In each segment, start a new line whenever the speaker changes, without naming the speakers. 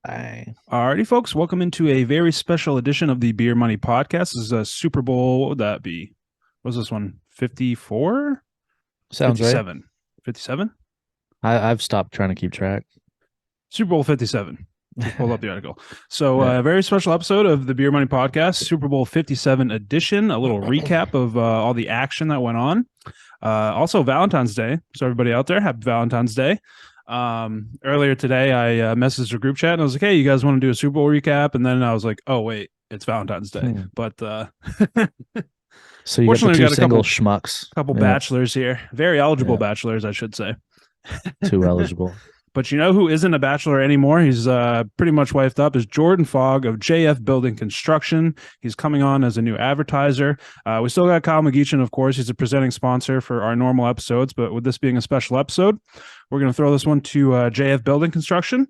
I
Alrighty, folks, welcome into a very special edition of the Beer Money Podcast. This is a Super Bowl. What would that be? What was this one? 54?
sounds right.
57. 57?
I've stopped trying to keep track.
Super Bowl 57. Just pulled up the article. So,
Yeah.
a very special episode of the Beer Money Podcast, Super Bowl 57 edition, a little recap of all the action that went on. Also, Valentine's Day. So, everybody out there, happy Valentine's Day. Earlier today, I messaged a group chat and I was like, hey, you guys want to do a Super Bowl recap? And then I was like, oh, wait, it's Valentine's Day.
Hmm.
But
So you got the
fortunately, we
two
got a
single
couple
schmucks.
couple
Yeah.
bachelors here, very eligible
Yeah.
bachelors, I should say.
Too eligible.
But you know who isn't a bachelor anymore? He's pretty much wifed up. Is Jordan Fogg of JF Building Construction. He's coming on as a new advertiser. We still got Kyle McGeechan, of course. He's a presenting sponsor for our normal episodes. But with this being a special episode, we're going to throw this one to JF Building Construction.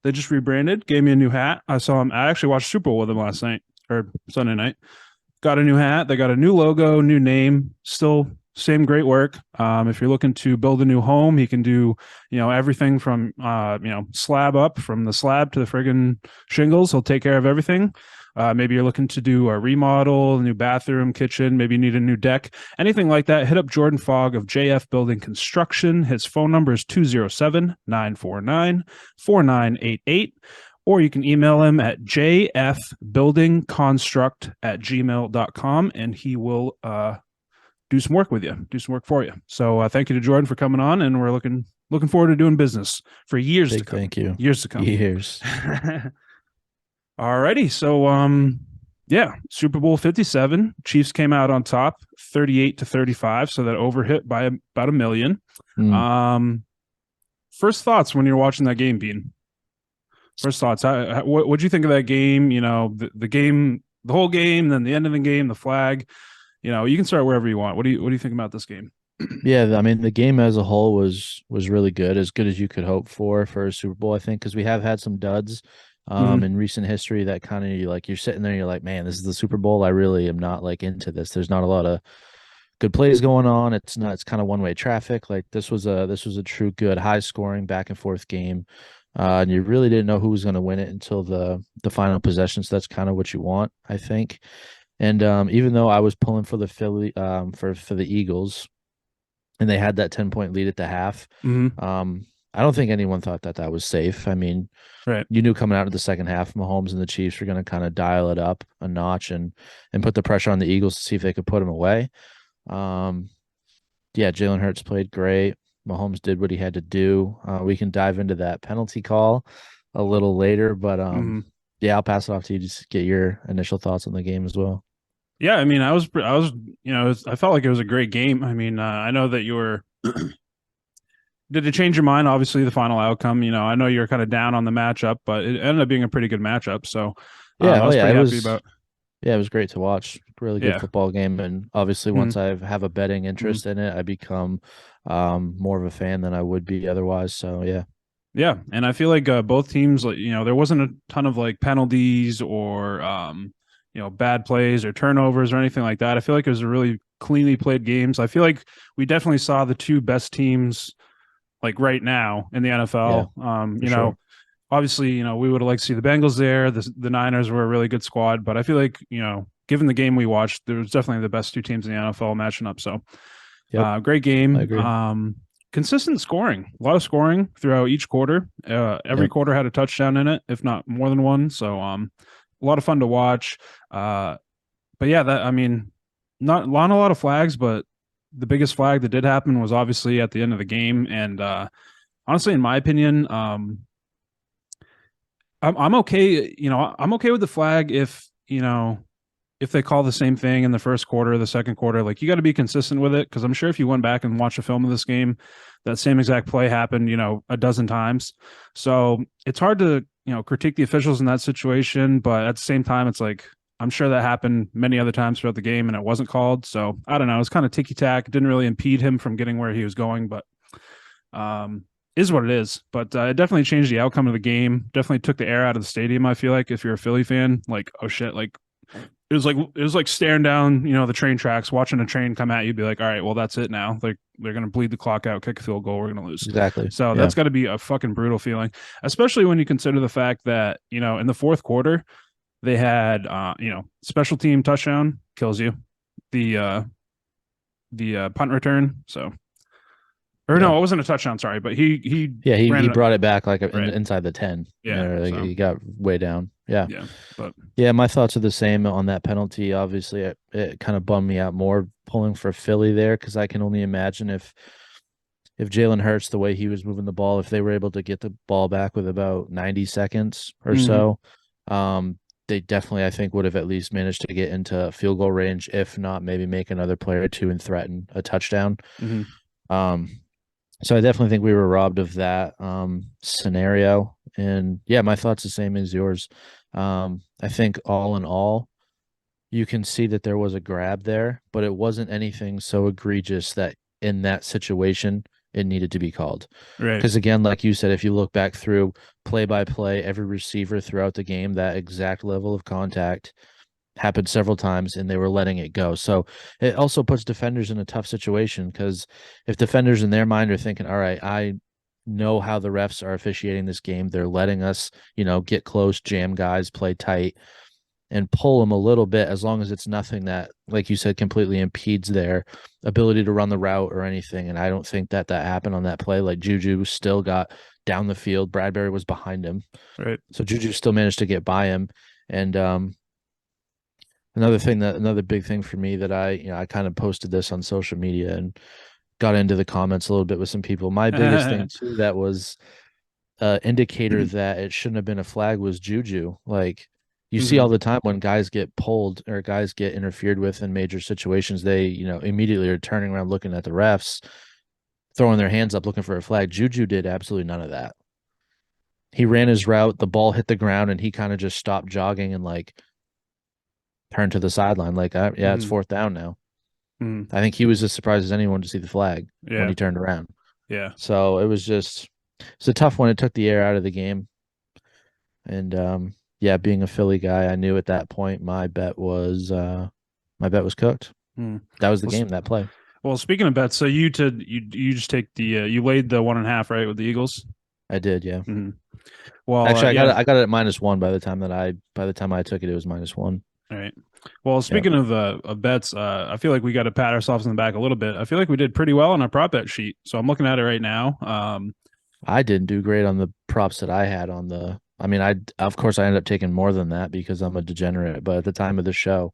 They just rebranded, gave me a new hat. I saw him. I actually watched Super Bowl with him last night or Sunday night. Got a new hat. They got a new logo, new name. Still same great work. If you're looking to build a new home, he can do, everything from, slab up, from the slab to the friggin' shingles. He'll take care of everything. Maybe you're looking to do a remodel, a new bathroom, kitchen, maybe you need a new deck, anything like that. Hit up Jordan Fogg of JF Building Construction. His phone number is 207-949-4988. Or you can email him at jfbuildingconstruct@gmail.com and he will do some work with you, do some work for you. So thank you to Jordan for coming on, and we're looking forward to doing business for years to
Big
come.
thank you.
Years to come.
Years.
Alrighty. So yeah, Super Bowl 57. Chiefs came out on top 38-35. So that overhit by about a million.
Mm.
First thoughts when you're watching that game, Bean? First thoughts. What'd you think of that game? You know, the game, the whole game, then the end of the game, the flag. You know, you can start wherever you want. What do you think about this game?
Yeah, I mean the game as a whole was really good, as good as you could hope for a Super Bowl, I think, because we have had some duds
Mhm.
in recent history that kind of like you're sitting there, you're like, man, this is the Super Bowl. I really am not like into this. There's not a lot of good plays going on. It's kind of one-way traffic. Like this was a true good high scoring back and forth game. And you really didn't know who was going to win it until the final possession. So that's kind of what you want, I think. And even though I was pulling for the Philly for the Eagles, and they had that 10-point lead at the half,
Mhm.
I don't think anyone thought that that was safe. I mean,
Right.
you knew coming out of the second half, Mahomes and the Chiefs were going to kind of dial it up a notch and put the pressure on the Eagles to see if they could put them away. Um, yeah, Jalen Hurts played great. Mahomes did what he had to do. We can dive into that penalty call a little later, but
Mhm.
yeah, I'll pass it off to you to just get your initial thoughts on the game as well.
Yeah, I mean, I felt like it was a great game. I mean, I know that you were. Did it change your mind? Obviously, the final outcome. You know, I know you're kind of down on the matchup, but it ended up being a pretty good matchup. So,
Yeah,
I
oh
was
yeah,
pretty happy about.
it was great to watch. Really good
Yeah.
football game, and obviously
Mhm.
once I have a betting
Mhm.
interest in it, I become more of a fan than I would be otherwise. So yeah.
Yeah, and I feel like both teams, like there wasn't a ton of like penalties or bad plays or turnovers or anything like that. I feel like it was a really cleanly played games. I feel like we definitely saw the two best teams like right now in the
Yeah,
NFL.
for sure.
Obviously, we would have liked to see the Bengals there. The Niners were a really good squad, but I feel like given the game we watched, there was definitely the best two teams in the NFL matching up. So,
Yep,
great
I
game.
agree.
Consistent scoring, a lot of scoring throughout each quarter. Every
Yep.
quarter had a touchdown in it, if not more than one. So, a lot of fun to watch. But yeah, that I mean, not a lot of flags, but the biggest flag that did happen was obviously at the end of the game. And honestly, in my opinion, I'm okay. I'm okay with the flag if they call the same thing in the first quarter or the second quarter. Like you got to be consistent with it because I'm sure if you went back and watched a film of this game, that same exact play happened, a dozen times. So it's hard to critique the officials in that situation, but at the same time, it's like I'm sure that happened many other times throughout the game and it wasn't called. So I don't know. It's kind of ticky tack. Didn't really impede him from getting where he was going, but is what it is. But it definitely changed the outcome of the game. Definitely took the air out of the stadium. I feel like if you're a Philly fan, like oh shit, like it was like staring down, the train tracks, watching a train come at you, be like, all right, well, that's it now. Like they're gonna bleed the clock out, kick a field goal, we're gonna lose.
Exactly.
So
Yeah.
that's got to be a fucking brutal feeling, especially when you consider the fact that in the fourth quarter they had special team touchdown kills you, the punt return. So or
Yeah.
no, it wasn't a touchdown. Sorry, but he
Yeah,
ran
he
it
brought it back like
right.
inside the 10.
Yeah.
Like
So
he got way down. Yeah.
yeah, but
Yeah, my thoughts are the same on that penalty. Obviously, it kind of bummed me out more pulling for Philly there because I can only imagine if Jalen Hurts, the way he was moving the ball, if they were able to get the ball back with about 90 seconds or
mhm,
so, um, they definitely, I think, would have at least managed to get into field goal range, if not maybe make another play or two and threaten a touchdown.
mhm.
Um, so I definitely think we were robbed of that scenario. And yeah, my thoughts the same as yours. I think all in all, you can see that there was a grab there, but it wasn't anything so egregious that in that situation it needed to be called.
Right.
Because again, like you said, if you look back through play by play, every receiver throughout the game, that exact level of contact happened several times and they were letting it go. So it also puts defenders in a tough situation because if defenders in their mind are thinking, all right, I know how the refs are officiating this game, they're letting us, get close, jam guys, play tight and pull them a little bit as long as it's nothing that, like you said, completely impedes their ability to run the route or anything. And I don't think that happened on that play. Like Juju still got down the field. Bradbury was behind him.
Right.
So Juju still managed to get by him. And another big thing for me that I kind of posted this on social media and got into the comments a little bit with some people. My biggest thing too that was indicator that it shouldn't have been a flag was Juju. Like you see all
Mhm.
the time when guys get pulled or guys get interfered with in major situations, they, immediately are turning around looking at the refs, throwing their hands up looking for a flag. Juju did absolutely none of that. He ran his route, the ball hit the ground, and he kind of just stopped jogging and like turned to the sideline. Like, yeah, it's
Mhm.
fourth down now.
Mhm.
I think he was as surprised as anyone to see the flag when
Yeah.
he turned around.
Yeah.
So it's a tough one. It took the air out of the game. And yeah, being a Philly guy, I knew at that point my bet was cooked.
Mm.
That was the
Well, s-
game, that play.
well, speaking of bets, so you just take the you laid the 1.5 right with the Eagles.
I did, yeah.
Mhm. Well,
Actually,
yeah.
I got it at -1 by the time I took it, it was -1.
All right. Well,
Yeah.
speaking of bets, I feel like we got to pat ourselves in the back a little bit. I feel like we did pretty well on our prop bet sheet. So I'm looking at it right now.
I didn't do great on the props that I had on the I mean, of course I ended up taking more than that because I'm a degenerate, but at the time of the show,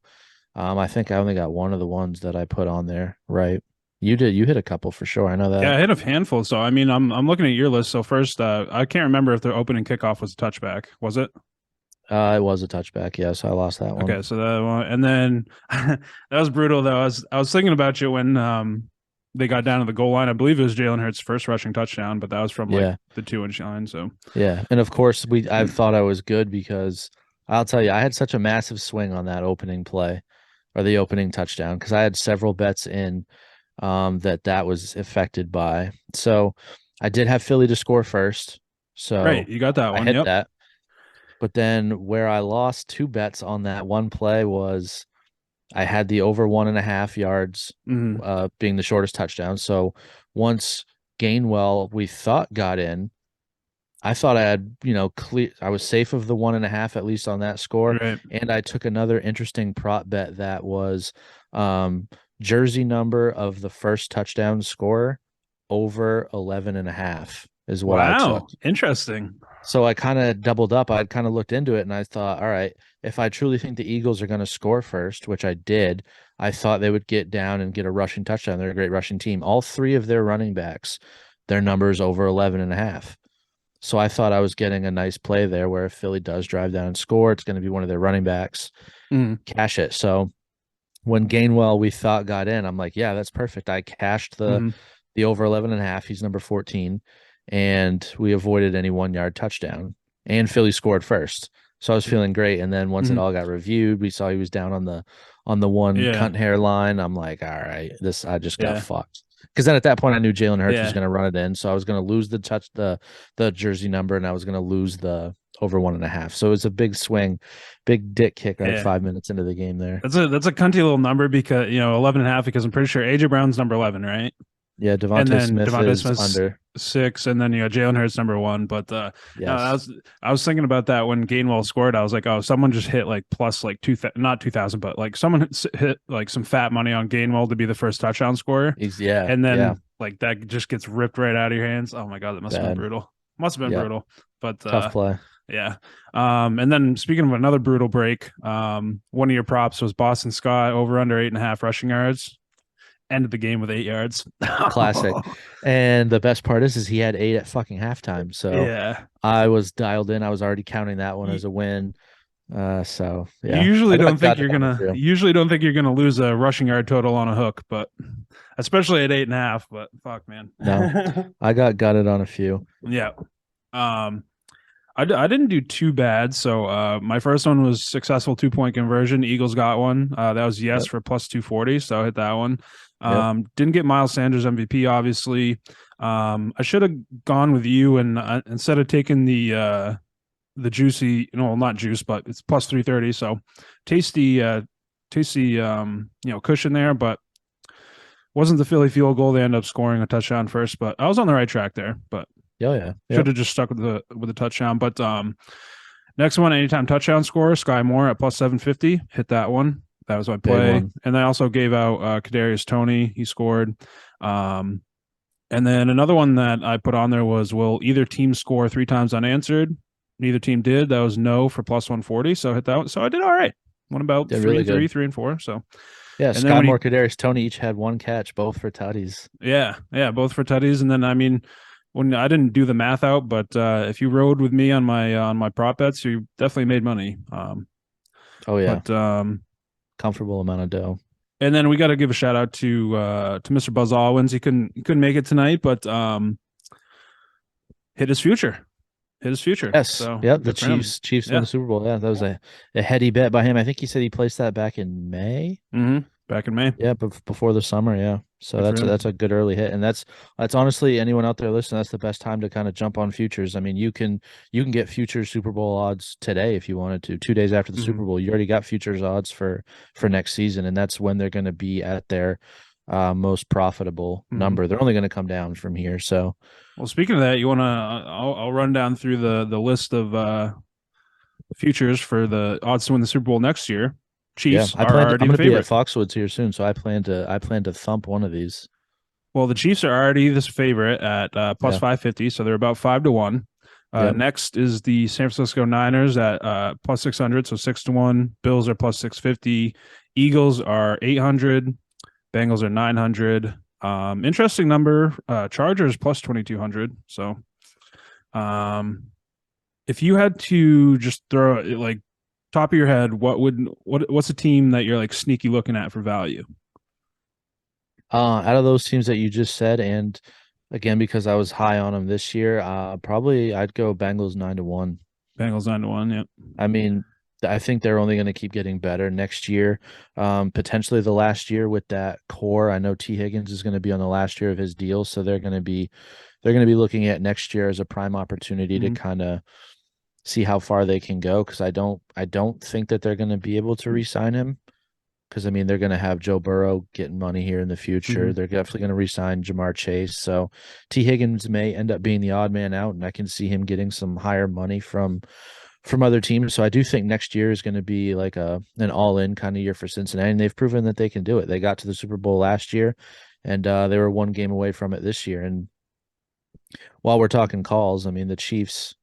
I think I only got one of the ones that I put on there, right? You hit a couple for sure. I know
Yeah,
that.
I hit a handful. So I mean, I'm looking at your list. So first, I can't remember if the opening kickoff was a touchback. Was it?
It was a touchback, yeah, so I lost that one.
Okay, so that one, and then that was brutal though. I was thinking about you when they got down to the goal line. I believe it was Jalen Hurts' first rushing touchdown, but that was from like
Yeah.
the 2 inch line. So
Yeah, and of course I thought I was good because I'll tell you I had such a massive swing on that opening play or the opening touchdown because I had several bets in that was affected by. So I did have Philly to score first,
right,
so
you got that
I
one.
hit
Yep.
that. But then where I lost two bets on that one play was I had the over 1.5 yards
Hmm.
being the shortest touchdown. So once Gainwell we thought got in, I thought I had, clear. I was safe of the 1.5 at least on that score,
Right.
and I took another interesting prop bet that was um, jersey number of the first touchdown scorer over 11.5 is what I took.
Wow. Interesting.
So I kind of doubled up. I kind of looked into it and I thought, all right, if I truly think the Eagles are going to score first, which I did, I thought they would get down and get a rushing touchdown. They're a great rushing team. All three of their running backs, their numbers over 11.5. So I thought I was getting a nice play there where if Philly does drive down and score, it's going to be one of their running backs,
Mm.
cash it. So when Gainwell we thought got in, I'm like, yeah, that's perfect. I cashed
Hmm.
the over 11.5. He's number 14. And we avoided any 1 yard touchdown. And Philly scored first. So I was feeling great. And then once it
Hmm.
all got reviewed, we saw he was down on the one
Yeah.
cunt hairline. I'm like, all right, I just got
Yeah.
fucked. Because then at that point I knew Jalen Hurts was
Yeah.
going to run it in. So I was going to lose the jersey number and I was going to lose over 1.5. So it's a big swing, big dick kick right
Yeah.
5 minutes into the game there.
That's a cunty little number because 11 and a half because I'm pretty sure AJ Brown's number 11, right?
Yeah,
And
Devontae
then
Smith
Devontae
is
Smith's
under.
6, and then Jalen Hurts number 1. But no,
Yes.
I was thinking about that when Gainwell scored. I was like, oh, someone just hit like plus like not 2,000, but like someone hit like some fat money on Gainwell to be the first touchdown scorer,
Yeah,
and
yeah,
then like that just gets ripped right out of your hands. Oh my god, that must have been
bad.
brutal. Must have been
Yep.
brutal. But
Tough play.
yeah. And then speaking of another brutal break, one of your props was Boston Scott over under 8.5 rushing yards. Ended the game with 8 yards.
Classic. And the best part is he had 8 at fucking halftime. So
Yeah.
I was dialed in. I was already counting that one
You,
as a win. So
you
yeah,
usually don't think
got
you're
it on a
gonna
few.
you usually don't think you're gonna lose a rushing yard total on a hook, but especially at 8.5. But fuck, man.
No, I got it on a few.
Yeah. Um, I didn't do too bad. So my first one was successful 2-point conversion. Eagles got one. That was yes
Yep.
for plus 240. So I hit that one.
Yep.
Didn't get Miles Sanders MVP, obviously. I should have gone with you and instead of taking the juicy, not juice, but it's plus 330. So tasty, tasty, cushion there, but wasn't the Philly field goal. They end up scoring a touchdown first, but I was on the right track there, but
Oh yeah.
should
Yep.
have just stuck with the touchdown. But next one, anytime touchdown score, Sky Moore at plus 750. Hit that one. That was my play. And I also gave out Kadarius Toney. He scored. And then another one that I put on there was, will either team score 3 times unanswered? Neither team did. That was no for plus 140. So I hit that one. So I did all right. Won about
Did
3
really
and 3,
good.
3 and 4. So
Yeah,
and then
Sky
when
Moore, Kadarius Toney each had 1 catch, both for tutties.
yeah, both for tutties. And then I mean, when I didn't do the math out, but if you rode with me on my prop bets, you definitely made money.
Oh yeah,
But
comfortable amount of dough.
and then we got to give a shout out to Mr. Buzz Alwins. He couldn't make it tonight, but hit his future. Hit his future.
Yes.
So
Yep. The
good for him.
Chiefs won
Yeah.
the Super Bowl. Yeah, that was a heady bet by him. I think he said he placed that back in May.
Back in May.
Yeah, but before the summer. Yeah. So
Good for him.
that's a good early hit, and that's honestly, anyone out there listening, that's the best time to kind of jump on futures. I mean, you can get future Super Bowl odds today if you wanted to. 2 days after the Super Bowl, you already got futures odds for next season, and that's when they're going to be at their most profitable number. They're only going to come down from here. So,
well, speaking of that, you want to? I'll run down through the list of futures for the odds to win the Super Bowl next year. Chiefs
yeah,
are already
I'm
the
going to be at
favorite.
Foxwoods here soon, so I plan to thump one of these.
Well, the Chiefs are already this favorite at plus
Yeah.
550, so they're about 5-1.
Yep.
Next is the San Francisco Niners at plus 600, so 6-1. Bills are plus 650. Eagles are 800. Bengals are 900. Interesting number. Chargers plus 2,200. So, if you had to just throw like top of your head, what's a team that you're like sneaky looking at for value?
Out of those teams that you just said, and again because I was high on them this year, probably I'd go Bengals 9-1.
Bengals 9-1. Yeah.
I mean, I think they're only going to keep getting better next year. Potentially the last year with that core. I know T. Higgins is going to be on the last year of his deal, so they're going to be looking at next year as a prime opportunity to kind of see how far they can go. Because I don't think that they're going to be able to re-sign him. Because I mean, they're going to have Joe Burrow getting money here in the future. They're definitely going to re-sign Jamar Chase. So T. Higgins may end up being the odd man out, and I can see him getting some higher money from other teams. So I do think next year is going to be like an all-in kind of year for Cincinnati, and they've proven that they can do it. They got to the Super Bowl last year, and they were 1 game away from it this year. And while we're talking calls, I mean, the Chiefs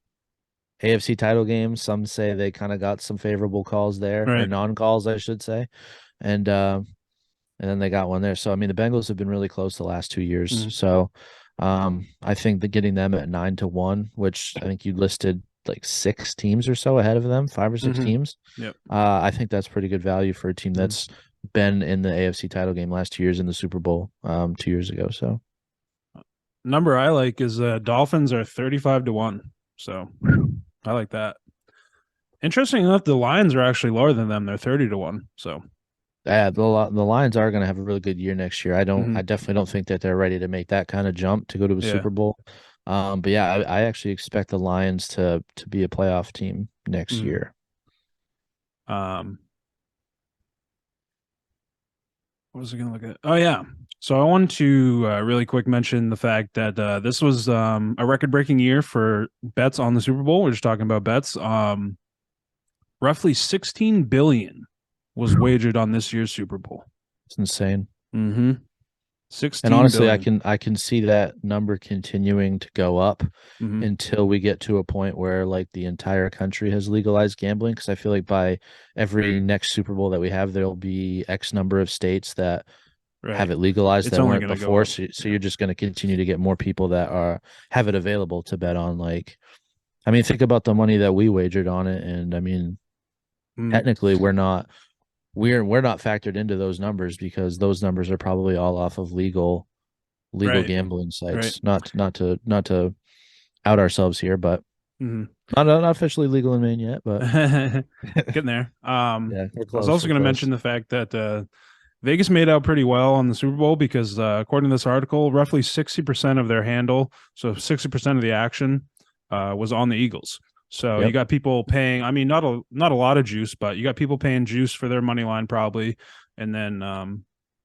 AFC title game, some say they kind of got some favorable calls there, or
Right.
non-calls, I should say. And then they got one there. So I mean, the Bengals have been really close the last 2 years. So I think that getting them at 9-1, which I think you listed like 6 teams or so ahead of them, 5 or 6 teams.
Yep.
I think that's pretty good value for a team that's been in the AFC title game last 2 years, in the Super Bowl 2 years ago. So
Number I like is Dolphins are 35-1. So I like that. Interesting enough, the Lions are actually lower than them. They're 30-1. So
yeah, the Lions are going to have a really good year next year. I definitely don't think that they're ready to make that kind of jump to go to a Super Bowl. But yeah, I actually expect the Lions to be a playoff team next
Mm.
year.
Um, what was I going to look at? Oh yeah. So I wanted to really quick mention the fact that this was a record-breaking year for bets on the Super Bowl. We're just talking about bets. Roughly 16 billion was wagered on this year's Super Bowl.
It's insane.
Mm-hmm.
And
16
honestly,
billion.
I can see that number continuing to go up
Mm-hmm.
until we get to a point where like the entire country has legalized gambling. Because I feel like by every next Super Bowl that we have, there'll be X number of states that have
Right.
it legalized
It's
that
only
weren't
going to go
before.
up.
So
Yeah.
you're just going to continue to get more people that are have it available to bet on. Like, I mean, think about the money that we wagered on it, and I mean,
Mm.
technically, we're not factored into those numbers because those numbers are probably all off of legal
Right.
gambling
Right.
sites. Not to out ourselves here, but
Mm-hmm.
not officially legal in Maine yet. But
Getting there.
yeah, we're
I was
close.
also
We're
going to mention
close.
the fact that Vegas made out pretty well on the Super Bowl because, according to this article, roughly 60% of their handle, so 60% of the action, was on the Eagles. So you
Yep.
got people paying. I mean, not a lot of juice, but you got people paying juice for their money line probably, and then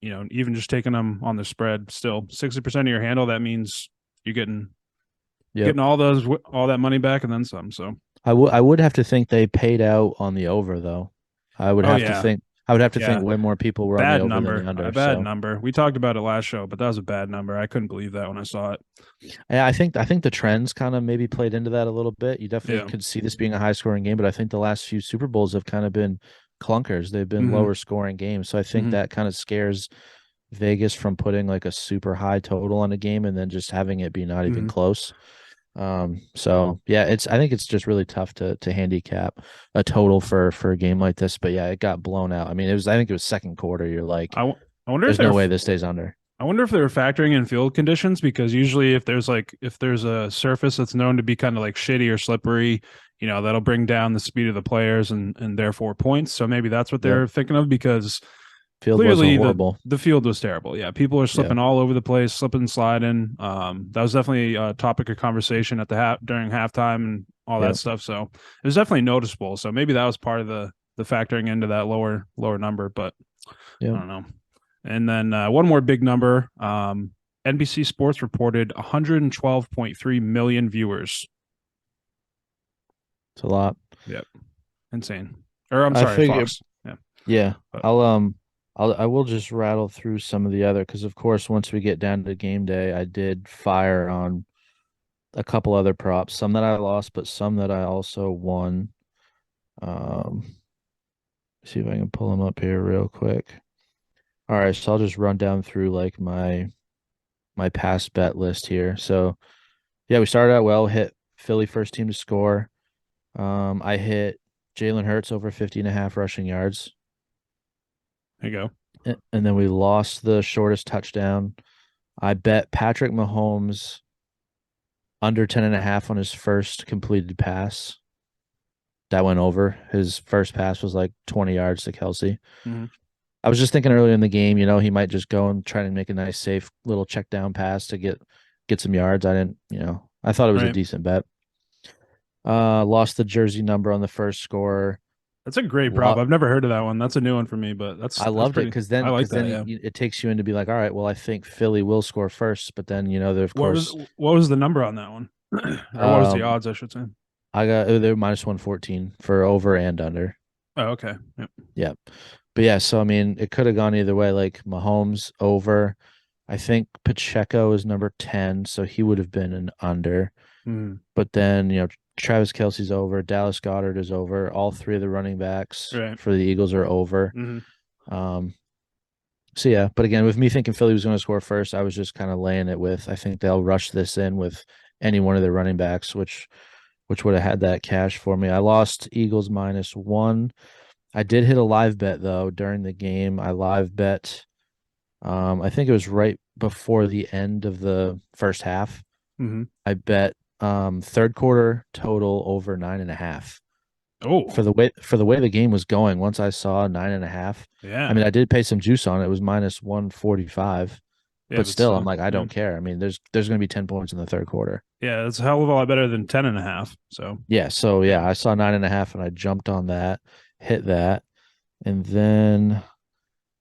even just taking them on the spread. Still, 60% of your handle. That means you're
Yep.
getting all that money back and then some. So,
I would have to think they paid out on the over though. I would
oh
have to
yeah,
think I would have to think
yeah,
way more people were on the
bad
over than the
number, a
under.
bad
So
number. We talked about it last show, but that was a bad number. I couldn't believe that when I saw it.
yeah, I think the trends kind of maybe played into that a little bit. You definitely
Yeah.
could see this being a high scoring game, but I think the last few Super Bowls have kind of been clunkers. They've been
Mm-hmm.
lower scoring games. So I think
Mm-hmm.
that kind of scares Vegas from putting like a super high total on a game and then just having it be not even
Mm-hmm.
close. So yeah, I think it's just really tough to handicap a total for a game like this. But yeah, it got blown out. I mean, I think it was second quarter. You're like,
I wonder if
there's
they're
no way this stays under.
I wonder if they were factoring in field conditions because usually if there's a surface that's known to be kind of like shitty or slippery, that'll bring down the speed of the players and therefore points. So maybe that's what
Yep.
they're thinking of because
Field was
clearly
horrible.
the field was terrible. Yeah, people are
Yeah.
slipping all over the place, slipping and sliding. That was definitely a topic of conversation at the during halftime and all that
Yep.
stuff. So it was definitely noticeable. So maybe that was part of the factoring into that lower number, but I
Yep.
don't know. And then one more big number. NBC Sports reported 112.3 million viewers.
It's a lot.
Yep, insane. Or I'm
I
sorry,
figure,
Fox. Yeah,
yeah.
but
I will just rattle through some of the other because of course once we get down to game day, I did fire on a couple other props, some that I lost, but some that I also won. Um, see if I can pull them up here real quick. All right, so I'll just run down through like my past bet list here. So yeah, we started out well, hit Philly first team to score. I hit Jalen Hurts over 50.5 rushing yards.
there you go.
And then we lost the shortest touchdown. I bet Patrick Mahomes under 10.5 on his first completed pass. That went over. His first pass was like 20 yards to Kelsey.
Mm-hmm.
I was just thinking earlier in the game, he might just go and try and make a nice, safe little check down pass to get some yards. I didn't, I thought it was a
Right.
decent bet. Lost the jersey number on the first score.
That's a great prop.
Lot
I've never heard of that one. That's a new one for me, but
I
that's
loved it
pretty.
because
I like
because
that.
then
Yeah.
it takes you into be like, all right, well, I think Philly will score first, but then there of course,
What was the number on that one, or what was the
um,
odds? I should say.
I got they're minus 114 for over and under.
Oh, okay. Yep.
Yeah, but yeah, so I mean, it could have gone either way. Like Mahomes over, I think Pacheco is number 10, so he would have been an under.
Mm,
But then, Travis Kelsey's over, Dallas Goddard is over. All three of the running backs
right.
for the Eagles are over.
Mm-hmm.
Um, so yeah, but again, with me thinking Philly was going to score first, I was just kind of laying it with I think they'll rush this in with any one of their running backs, which would have had that cash for me. I lost Eagles -1. I did hit a live bet though during the game. I live bet I think it was right before the end of the first half.
Mm-hmm.
I bet third quarter total over 9.5.
Oh,
For the way the game was going, once I saw 9.5, I
yeah.
mean I did pay some juice on it. It was -145.
Yeah,
But
but
still, I'm
still,
like, I
yeah,
don't care. I mean, there's going to be 10 points in the third quarter.
yeah, it's a hell of a lot better than 10.5. So
Yeah. So
yeah.
yeah, I saw 9.5 and I jumped on that, hit that, and then a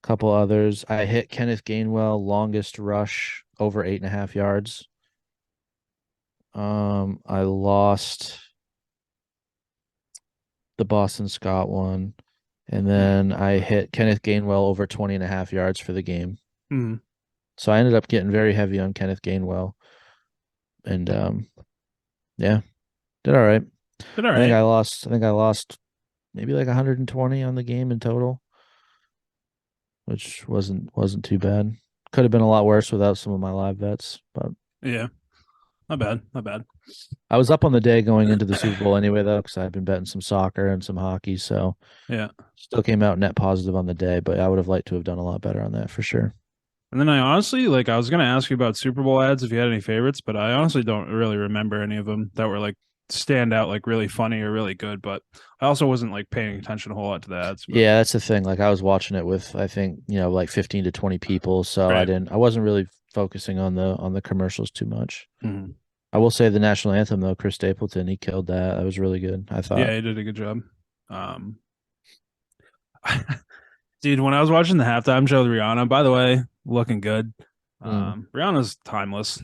couple others. I hit Kenneth Gainwell longest rush over 8.5 yards. I lost the Boston Scott one, and
Mm.
then I hit Kenneth Gainwell over 20.5 yards for the game.
Mm.
So I ended up getting very heavy on Kenneth Gainwell, and yeah, did all right.
Did all
I think
right.
I lost. I think I lost maybe like 120 on the game in total, which wasn't too bad. Could have been a lot worse without some of my live bets, but
Yeah, not bad, not bad.
I was up on the day going into the Super Bowl anyway, though, because I've been betting some soccer and some hockey, so
Yeah.
still came out net positive on the day. But I would have liked to have done a lot better on that for sure.
And then I honestly, like, I was gonna ask you about Super Bowl ads if you had any favorites, but I honestly don't really remember any of them that were like stand out, like really funny or really good. But I also wasn't like paying attention a whole lot to the ads. But
Yeah, that's the thing. Like I was watching it with I think, like 15 to 20 people, so
right.
I wasn't really focusing on the commercials too much.
Mhm.
I will say the national anthem though, Chris Stapleton, he killed that. That was really good, I
Yeah,
thought.
he did a good job. Um, dude, when I was watching the halftime show with Rihanna, by the way, looking good.
Mm.
Rihanna's timeless,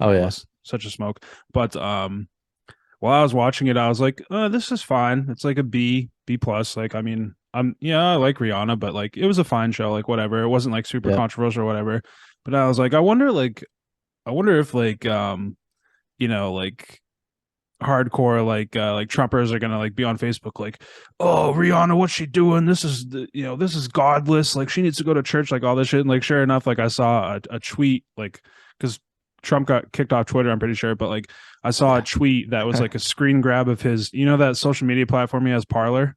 Oh yeah.
timeless, such a smoke. But while I was watching it, I was like, this is fine. It's like a B plus. Like, I mean, yeah, I like Rihanna, but like it was a fine show, like whatever. It wasn't like super
Yep.
controversial or whatever. But I was like, I wonder if like hardcore like Trumpers are gonna like be on Facebook like, oh Rihanna, what's she doing? This is godless. Like she needs to go to church, like all this shit. And like sure enough, like I saw a tweet like because Trump got kicked off Twitter, I'm pretty sure, but like I saw a tweet that was like a screen grab of his, that social media platform he has, Parlor.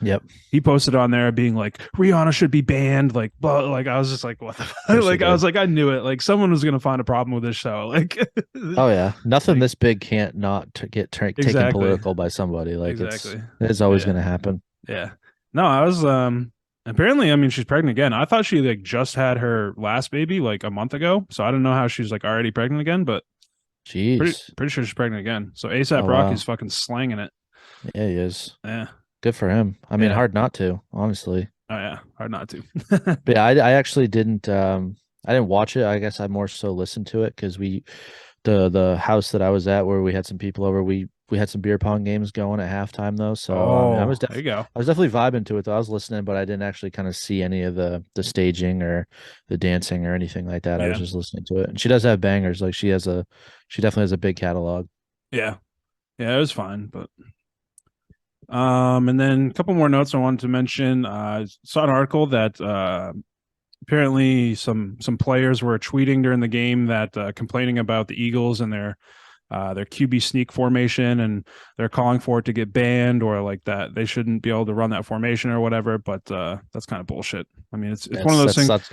Yep. Of
He posted on there being like Rihanna should be banned, like, but like I was just like, what the fuck?
course he
Like I was
did.
like, I knew it. Like someone was gonna find a problem with this show. Like,
Oh yeah. Nothing
like
this big can't not get taken
exactly,
political by somebody. Like
exactly.
it's always
Yeah.
going to happen.
Yeah. No, I was apparently, I mean, she's pregnant again. I thought she like just had her last baby like a month ago. So I don't know how she's like already pregnant again, but
Jeez.
pretty sure she's pregnant again. So ASAP
Oh
Rocky's
wow.
fucking slanging it.
Yeah, he is.
Yeah.
Good for him. I mean,
Yeah.
hard not to, honestly.
Oh yeah. Hard not to.
But yeah, I actually I didn't watch it. I guess I more so listened to it because the house that I was at where we had some people over, we had some beer pong games going at halftime though. So I mean,
Oh, there you go.
I was definitely vibing to it though. I was listening, but I didn't actually kind of see any of the staging or the dancing or anything like that. I was
Yeah.
just listening to it. And she does have bangers. Like she definitely has a big catalog.
Yeah. Yeah, it was fine, but and then a couple more notes I wanted to mention. I saw an article that apparently some players were tweeting during the game that complaining about the Eagles and their QB sneak formation, and they're calling for it to get banned or like that they shouldn't be able to run that formation or whatever. But that's kind of bullshit. I mean, it's one of those
That's
things.
such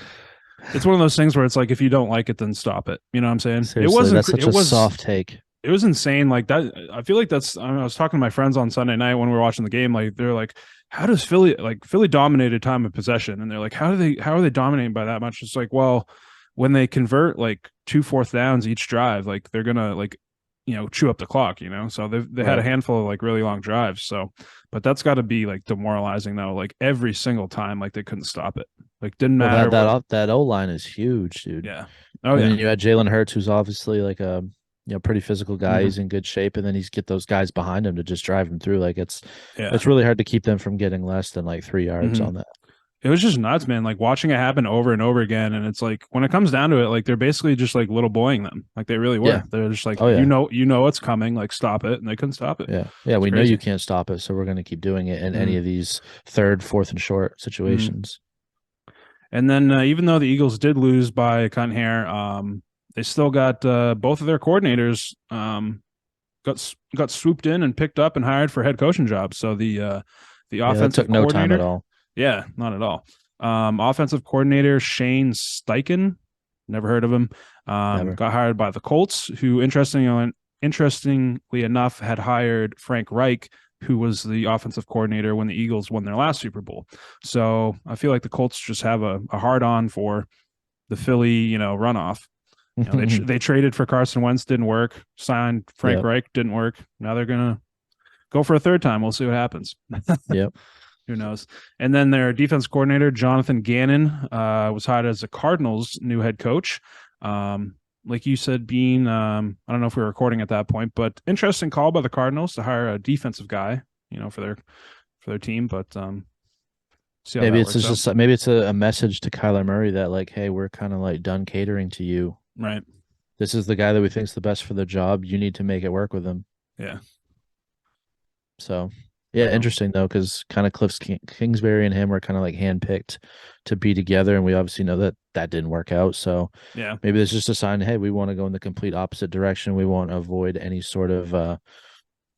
It's one of those things where it's like if you don't like it, then stop it. You know what I'm saying? It
seriously,
wasn't.
that's such
It
a
was.
soft take.
It was insane. Like that. I feel like that's. I was talking to my friends on Sunday night when we were watching the game. Like they're like, "How does Philly dominated time of possession?" And they're like, How are they dominating by that much?" It's like, well, when they convert like 2 4th downs each drive, like they're gonna like chew up the clock. So they had a
Right.
handful of like really long drives. So, but that's got to be like demoralizing though. Like every single time, like they couldn't stop it. Like didn't
Well,
matter what.
that O line is huge, dude.
Yeah. Oh
And
yeah.
then you had Jalen Hurts, who's obviously like a pretty physical guy.
Hmm.
He's in good shape, and then he's get those guys behind him to just drive him through. Like
Yeah.
it's really hard to keep them from getting less than like 3 yards
Hmm.
on that.
It was just nuts, man. Like watching it happen over and over again. And it's like when it comes down to it, like they're basically just like little boying them. Like they really
Yeah.
were. They're just like,
Oh yeah.
you know it's coming, like stop it. And they couldn't stop it.
Yeah. Yeah.
It's
We know you
crazy.
can't stop it, so we're going to keep doing it in any
Mm,
of these third, fourth, and short
mm.
situations.
And then even though the Eagles did lose by a cunt hair, they still got both of their coordinators got swooped in and picked up and hired for head coaching jobs. So the
Yeah, that
offensive
took no time at
coordinator,
all.
yeah, not at all. Offensive coordinator Shane Steichen, never heard of him.
Never.
Got hired by the Colts, who interestingly enough had hired Frank Reich, who was the offensive coordinator when the Eagles won their last Super Bowl. So I feel like the Colts just have a hard on for the Philly, runoff. They traded for Carson Wentz, didn't work. Signed Frank
Yep.
Reich, didn't work. Now they're gonna go for a third time. We'll see what happens.
Yep.
Who knows? And then their defense coordinator, Jonathan Gannon, was hired as the Cardinals' new head coach. Like you said, Bean, I don't know if we were recording at that point, but interesting call by the Cardinals to hire a defensive guy, for their team. But see how
Maybe
that
it's
works out.
just maybe it's a message to Kyler Murray that like, hey, we're kind of like done catering to you.
Right.
This is the guy that we think's the best for the job. You need to make it work with him.
Yeah.
So, yeah, interesting though, because kind of Kingsbury and him were kind of like handpicked to be together, and we obviously know that that didn't work out. So,
Yeah.
maybe it's just a sign. Hey, we want to go in the complete opposite direction. We want to avoid any sort of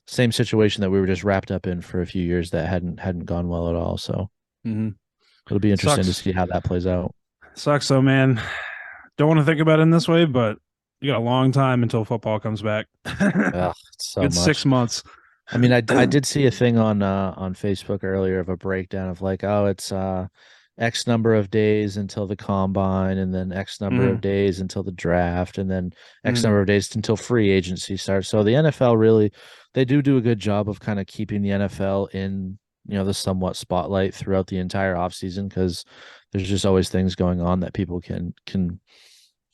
same situation that we were just wrapped up in for a few years that hadn't gone well at all. So, it'll be interesting to see how that plays out.
Sucks though, man. Don't want to think about it in this way, but you got a long time until football comes back.
Ugh, so
it's
much.
6 months.
I mean, I did see a thing on Facebook earlier of a breakdown of like, oh, it's X number of days until the combine, and then X number of days until the draft, and then X number of days until free agency starts. So the NFL really, they do a good job of kind of keeping the NFL in, the somewhat spotlight throughout the entire offseason, because there's just always things going on that people can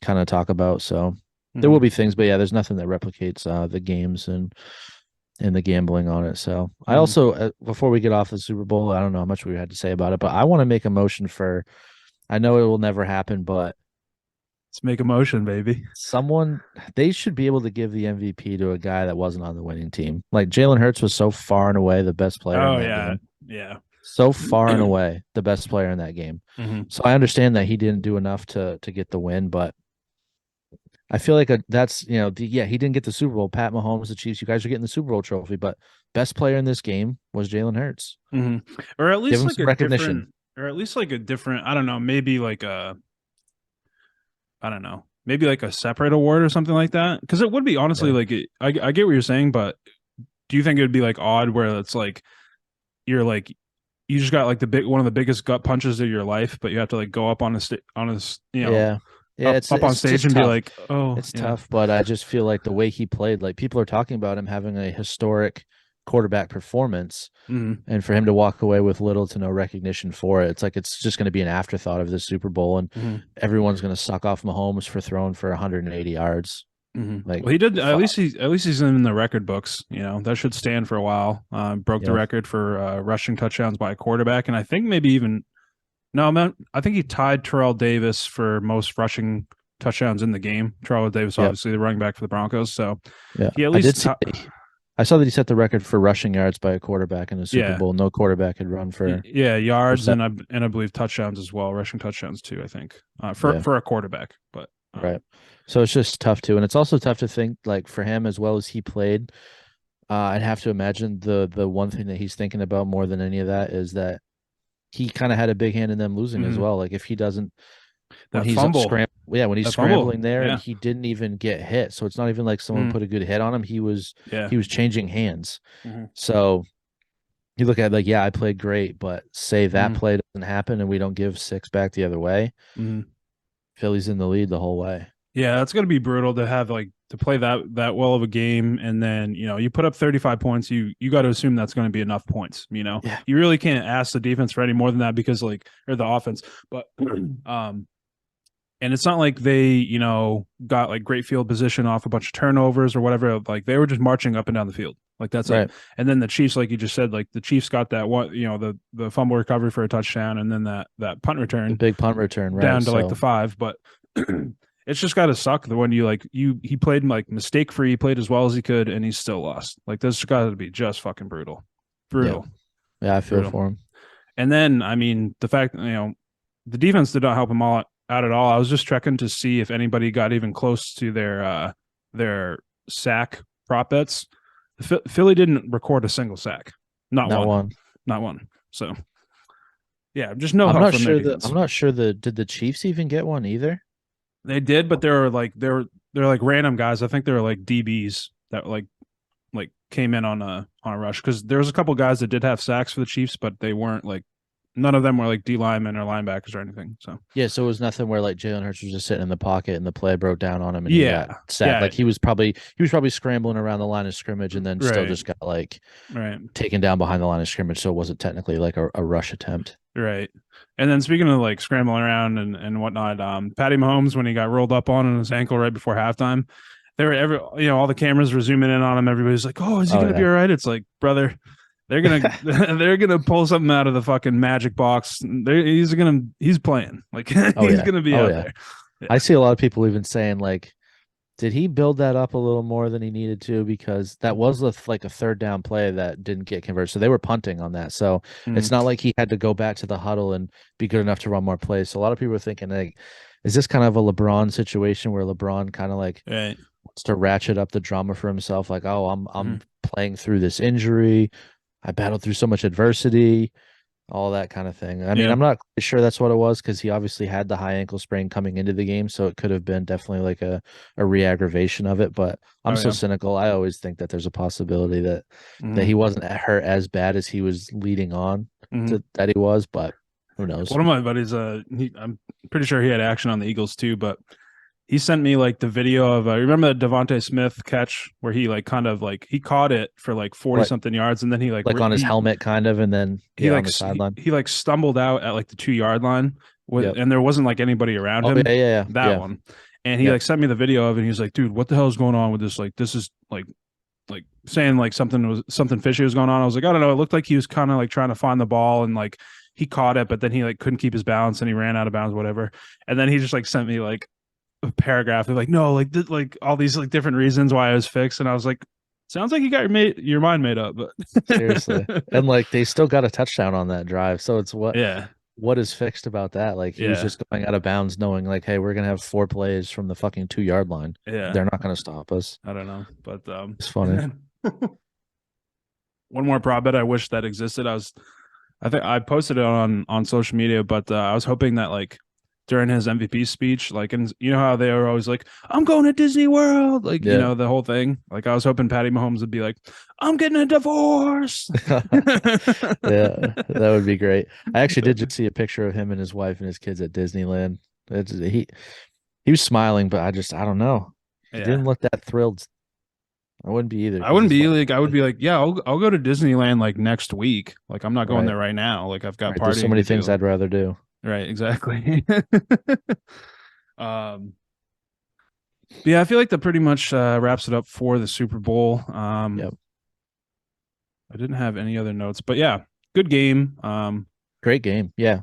kind of talk about. So there will be things, but yeah, there's nothing that replicates the games and the gambling on it. So I also, before we get off the Super Bowl, I don't know how much we had to say about it, but I want to make a motion for, I know it will never happen, but
let's make a motion, baby.
They should be able to give the MVP to a guy that wasn't on the winning team. Like Jalen Hurts was so far and away the best player in that game.
Yeah.
So far and away the best player in that game. So I understand that he didn't do enough to get the win, but I feel like that's, he didn't get the Super Bowl. Pat Mahomes, the Chiefs, you guys are getting the Super Bowl trophy, but best player in this game was Jalen Hurts.
Or at least like a
recognition.
I don't know, maybe like maybe like a separate award or something like that. Because it would be honestly I get what you're saying, but do you think it would be like odd where it's like you're like you just got like one of the biggest gut punches of your life, but you have to like go up on up on stage and
tough.
be like, oh,
it's tough, but I just feel like the way he played, like people are talking about him having a historic quarterback performance, and for him to walk away with little to no recognition for it, it's like it's just going to be an afterthought of the Super Bowl, and everyone's going to suck off Mahomes for throwing for 180 yards.
Like, well, he did at least he's in the record books. That should stand for a while. Broke the record for rushing touchdowns by a quarterback, and I think maybe even. No, man, I think he tied Terrell Davis for most rushing touchdowns in the game. Terrell Davis, obviously the running back for the Broncos. So he at least
I saw that he set the record for rushing yards by a quarterback in the Super Bowl. No quarterback had run for
yards and I believe touchdowns as well, rushing touchdowns too. I think for a quarterback, but
right. So it's just tough too, and it's also tough to think like for him as well as he played. I'd have to imagine the one thing that he's thinking about more than any of that is that he kind of had a big hand in them losing as well. Like if he doesn't, when he's scrambling there and he didn't even get hit, so it's not even like someone put a good hit on him. He was changing hands. So you look at like, I played great, but say that play doesn't happen and we don't give 6 back the other way. Philly's in the lead the whole way.
Yeah, that's gonna be brutal to have like to play that well of a game, and then you put up 35 points. You got to assume that's going to be enough points. You really can't ask the defense for any more than that because or the offense. But and it's not like they got like great field position off a bunch of turnovers or whatever. Like they were just marching up and down the field. Like that's right. And then the Chiefs, like you just said, like the Chiefs got that one, the fumble recovery for a touchdown, and then that punt return,
the big punt return, right,
down to like the 5, but. It's just got to suck when he played like mistake free, he played as well as he could, and he still lost. Like this got to be just fucking brutal.
Yeah, I feel for him.
And then I mean the fact the defense did not help him out at all. I was just checking to see if anybody got even close to their sack prop bets. Philly didn't record a single sack, not one. So yeah, just no help from their defense.
I'm not sure did the Chiefs even get one either.
They did, but they're like random guys. I think they were like DBs that like came in on a rush because there was a couple guys that did have sacks for the Chiefs, but they weren't like none of them were like D linemen or linebackers or anything. So
Yeah, so it was nothing where like Jalen Hurts was just sitting in the pocket and the play broke down on him and he got
yeah,
sacked.
yeah,
Like he was probably scrambling around the line of scrimmage and then still
right,
just got like
right,
taken down behind the line of scrimmage, so it wasn't technically like a rush attempt.
right. And then speaking of like scrambling around and whatnot, Patty Mahomes when he got rolled up on his ankle right before halftime, they were all the cameras were zooming in on him. Everybody's like, "Oh, is he
Oh
gonna be
yeah.
all right?" It's like, brother, they're gonna they're gonna pull something out of the fucking magic box. He's playing like
Oh
he's
yeah.
gonna be
Oh
out
yeah.
there.
I
Yeah.
see a lot of people even saying like, did he build that up a little more than he needed to? Because that was like a third down play that didn't get converted. So they were punting on that. So it's
Mm,
not like he had to go back to the huddle and be good enough to run more plays. So a lot of people are thinking like, is this kind of a LeBron situation where LeBron kind of like
right.
wants to ratchet up the drama for himself? Like, oh, I'm
Mhm.
playing through this injury. I battled through so much adversity, all that kind of thing. I mean,
Yeah.
I'm not quite sure that's what it was because he obviously had the high ankle sprain coming into the game, so it could have been definitely like a re-aggravation of it. But I'm
Oh
so
yeah.
cynical. I always think that there's a possibility that
Hmm.
he wasn't hurt as bad as he was leading on
Hmm.
to that he was, but who knows?
One of my buddies, I'm pretty sure he had action on the Eagles too, but he sent me like the video of remember the Devontae Smith catch where he like kind of like he caught it for like 40
Like
something yards and then he like
like on his helmet kind of, and then
he
yeah, on
like
the sideline.
he like stumbled out at like the 2 yard line with
Yep.
and there wasn't like anybody around
Oh yeah,
him.
yeah, yeah,
That
yeah.
one. And he
Yep.
like sent me the video of it and he was like, dude, what the hell is going on with this? Like this is like saying like something fishy was going on. I was like, I don't know. It looked like he was kind of like trying to find the ball and like he caught it, but then he like couldn't keep his balance and he ran out of bounds, whatever. And then he just like sent me like a paragraph. They're like, no, like like all these like different reasons why I was fixed. And I was like, sounds like you got your mind made up,
Seriously.
but
And like they still got a touchdown on that drive. So it's
yeah,
what is fixed about that? Like he was
yeah,
just going out of bounds knowing like, hey, we're gonna have 4 plays from the fucking 2 yard line.
yeah.
They're not gonna stop us.
I don't know, but
It's
and
funny.
then one more prop bet I wish that existed. I think I posted it on social media, but I was hoping that like during his MVP speech, like, and you know how they were always like, "I'm going to Disney World," like
Yeah.
the whole thing. Like I was hoping Patty Mahomes would be like, "I'm getting a divorce."
Yeah, that would be great. I actually did just see a picture of him and his wife and his kids at Disneyland. He was smiling, but I don't know. He
Yeah,
didn't look that thrilled. I wouldn't be either
I
because
wouldn't
his
be
wife.
like, I would be like, yeah, I'll go to Disneyland like next week. Like I'm not going
Right.
there right now. Like I've got
Right. There's so
partying
many
to
things
do.
I'd rather do.
Right, exactly. um, but yeah, I feel like that pretty much wraps it up for the Super Bowl.
Yep.
I didn't have any other notes, but yeah, good game.
Great game. Yeah.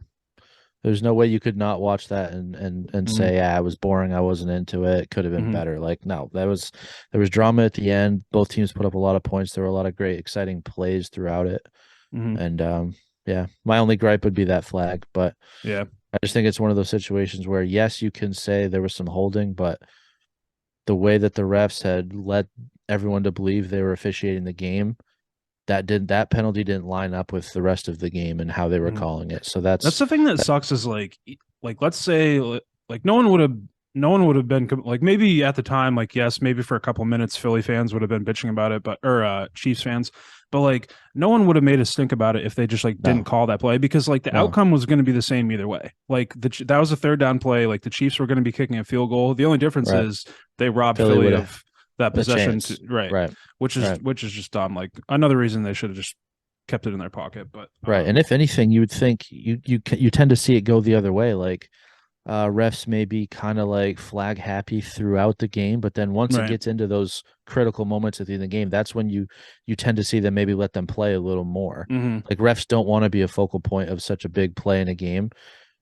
There's no way you could not watch that and
Mhm,
say, yeah, I was boring. I wasn't into it. It could have been
mhm,
better. Like, no, there was drama at the end. Both teams put up a lot of points. There were a lot of great, exciting plays throughout it.
mhm.
And yeah, my only gripe would be that flag. But
Yeah,
I just think it's one of those situations where, yes, you can say there was some holding, but the way that the refs had led everyone to believe they were officiating the game, that penalty didn't line up with the rest of the game and how they were
mhm.
calling it. So
That's the thing that
that,
sucks is like let's say like no one would have been like maybe at the time like yes maybe for a couple minutes Philly fans would have been bitching about it but or Chiefs fans but like no one would have made a stink about it if they just like didn't
no,
call that play because like the
no,
outcome was going to be the same either way like that was a third down play like the Chiefs were going to be kicking a field goal the only difference
right.
is they robbed
Philly
Philly
would have
of that
a
possession to,
chance.
right
Right. Right.
which is just dumb like another reason they should have just kept it in their pocket but
Right. And if anything, you would think you tend to see it go the other way. Like refs may be kind of like flag happy throughout the game, but then once it
right.
gets into those critical moments at the end of the game, that's when you tend to see them maybe let them play a little more.
Hmm.
Like refs don't want to be a focal point of such a big play in a game,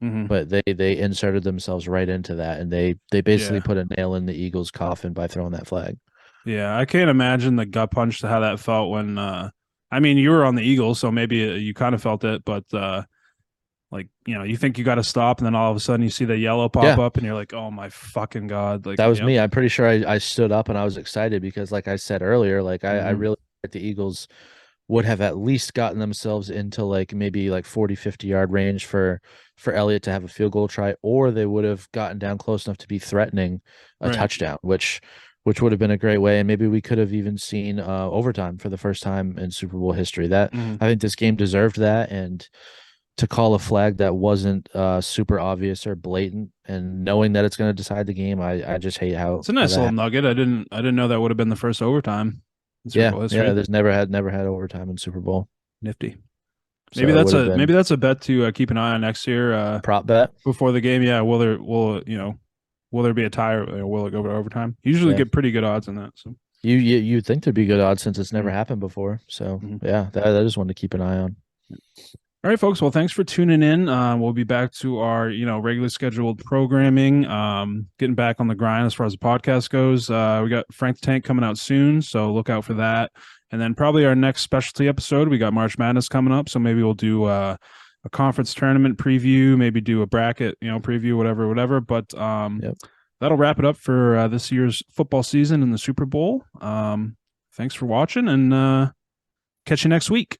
Hmm.
but they inserted themselves right into that, and they basically
Yeah.
put a nail in the Eagles' coffin by throwing that flag.
Yeah, I can't imagine the gut punch to how that felt when I mean, you were on the Eagles, so maybe you kind of felt it, but like, you think you got to stop and then all of a sudden you see the yellow pop
Yeah,
up and you're like, "Oh my fucking God." Like,
that was
yep.
me. I'm pretty sure I stood up and I was excited because, like I said earlier, like I
Hmm.
really thought the Eagles would have at least gotten themselves into like maybe like 40, 50 yard range for Elliott to have a field goal try, or they would have gotten down close enough to be threatening a
Right.
touchdown, which would have been a great way. And maybe we could have even seen overtime for the first time in Super Bowl history. That
Hmm.
I think this game deserved that. And to call a flag that wasn't super obvious or blatant, and knowing that it's going to decide the game. I just hate
It's a
how
nice
that
little
happened.
nugget. I didn't know that would have been the first overtime in Super
Yeah,
Bowl
yeah.
history.
There's never had overtime in Super Bowl,
Nifty. Maybe
so it
that's
would have
a
been
bet to keep an eye on next year
a prop bet.
before the game. Yeah, will there be a tie or will it go to overtime? Usually
Yeah,
get pretty good odds on that. So
you'd think there'd be good odds since it's never
mm-hmm.
happened before. So
Mm-hmm.
yeah, that I just wanted to keep an eye on.
All right, folks. Well, thanks for tuning in. We'll be back to our, regularly scheduled programming. Getting back on the grind as far as the podcast goes. We got Frank the Tank coming out soon, so look out for that. And then probably our next specialty episode, we got March Madness coming up, so maybe we'll do a conference tournament preview, maybe do a bracket, preview, whatever. But
Yep.
that'll wrap it up for this year's football season and the Super Bowl. Thanks for watching, and catch you next week.